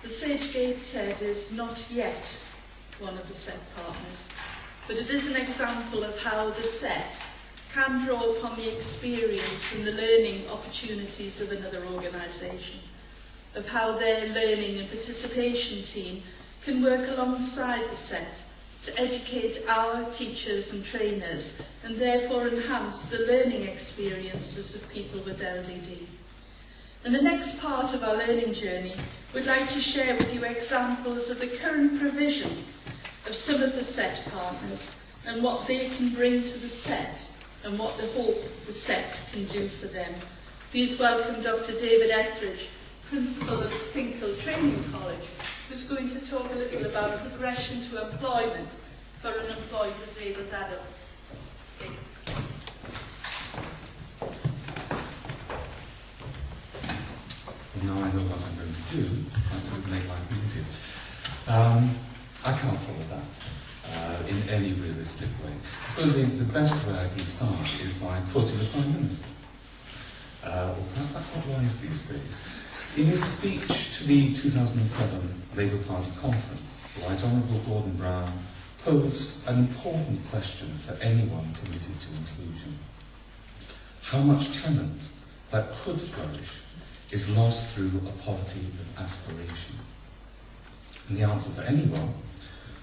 The Cett is not yet one of the Cett partners, but it is an example of how the Cett can draw upon the experience and the learning opportunities of another organisation, of how their learning and participation team can work alongside the Cett to educate our teachers and trainers and therefore enhance the learning experiences of people with LDD. In the next part of our learning journey, we'd like to share with you examples of the current provision of some of the Cett partners and what they can bring to the Cett and what the hope the Cett can do for them. Please welcome Dr. David Etheridge, Principal of Finkel Training College, who's going to talk a little about progression to employment for unemployed disabled adults. Now I know what I'm going to do, perhaps it'll make life easier. I can't follow that in any realistic way. So the best way I can start is by quoting the Prime Minister. Well, perhaps that's not wise these days. In his speech to the 2007 Labour Party conference, the Right Honourable Gordon Brown posed an important question for anyone committed to inclusion. How much talent that could flourish is lost through a poverty of aspiration? And the answer for anyone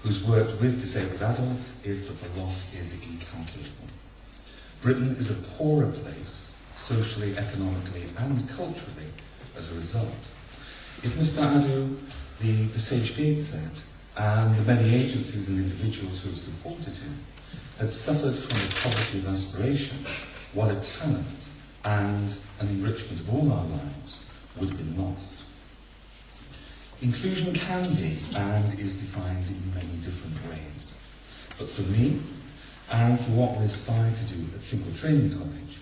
who's worked with disabled adults is that the loss is incalculable. Britain is a poorer place, socially, economically and culturally, as a result. If Mr. Adu, the Cett, and the many agencies and individuals who have supported him had suffered from the poverty of aspiration, what a talent and an enrichment of all our lives would have been lost. Inclusion can be and is defined in many different ways. But for me, and for what we aspire to do at Finkel Training College,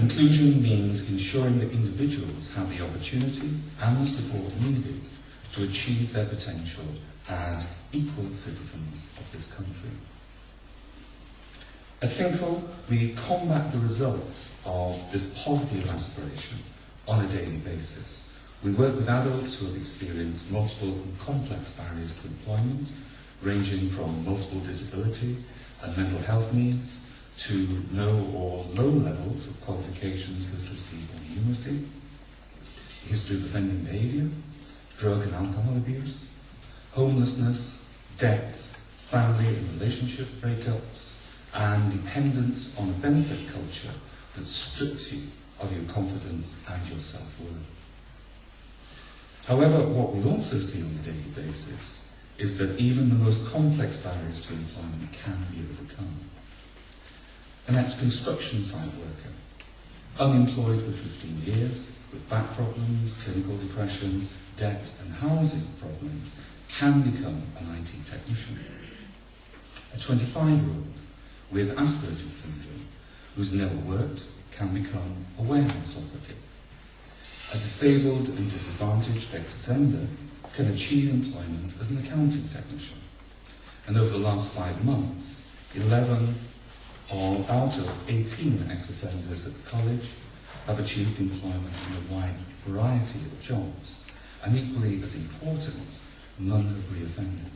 inclusion means ensuring that individuals have the opportunity and the support needed to achieve their potential as equal citizens of this country. At Finkel, we combat the results of this poverty of aspiration on a daily basis. We work with adults who have experienced multiple and complex barriers to employment, ranging from multiple disability and mental health needs to no or low levels of qualifications, literacy or numeracy, history of offending behaviour, drug and alcohol abuse, homelessness, debt, family and relationship breakups, and dependence on a benefit culture that strips you of your confidence and your self-worth. However, what we also see on a daily basis is that even the most complex barriers to employment can be overcome. An ex-construction site worker, unemployed for 15 years, with back problems, clinical depression, debt and housing problems, can become an IT technician. A 25-year-old with Asperger's syndrome, who's never worked, can become a warehouse operative. A disabled and disadvantaged ex-offender can achieve employment as an accounting technician. And over the last 5 months, 11 out of 18 ex-offenders at the college have achieved employment in a wide variety of jobs, and equally as important, none have re-offended.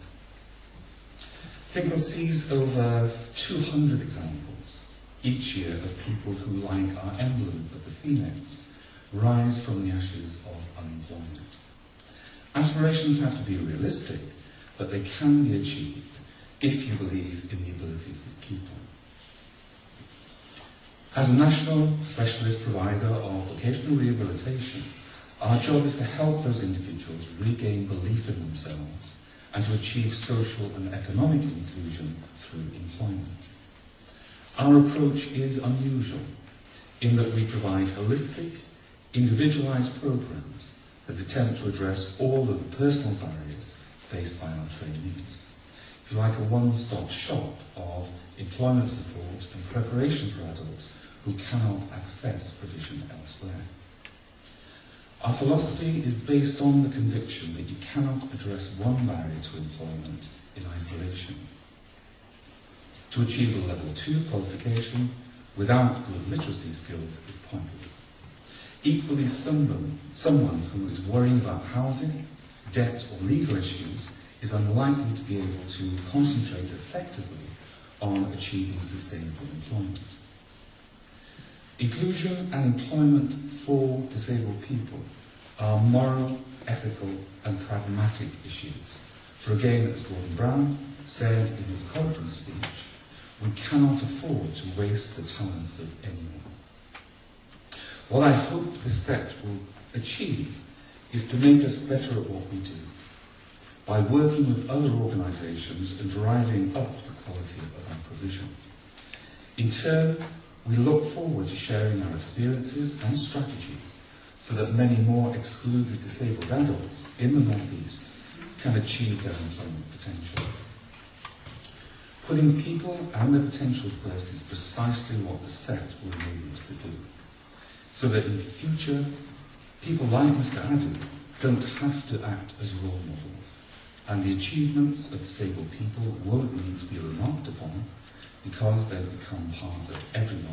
Finkel sees over 200 examples each year of people who, like our emblem of the phoenix, rise from the ashes of unemployment. Aspirations have to be realistic, but they can be achieved if you believe in the abilities of people. As a national specialist provider of vocational rehabilitation, our job is to help those individuals regain belief in themselves and to achieve social and economic inclusion through employment. Our approach is unusual in that we provide holistic, individualised programmes that attempt to address all of the personal barriers faced by our trainees. If you like, a one-stop shop of employment support and preparation for adults who cannot access provision elsewhere. Our philosophy is based on the conviction that you cannot address one barrier to employment in isolation. To achieve a level 2 qualification without good literacy skills is pointless. Equally, someone who is worrying about housing debt or legal issues is unlikely to be able to concentrate effectively on achieving sustainable employment. Inclusion and employment for disabled people are moral, ethical and pragmatic issues. For again, as Gordon Brown said in his conference speech, we cannot afford to waste the talents of anyone. What I hope the Cett will achieve is to make us better at what we do, by working with other organisations and driving up the quality of our provision. In turn, we look forward to sharing our experiences and strategies so that many more excluded disabled adults in the North East can achieve their employment potential. Putting people and their potential first is precisely what the Cett will enable us to do, so that in future, people like Mr. Adu don't have to act as role models, and the achievements of disabled people won't need to be remarked upon because they've become part of everyone's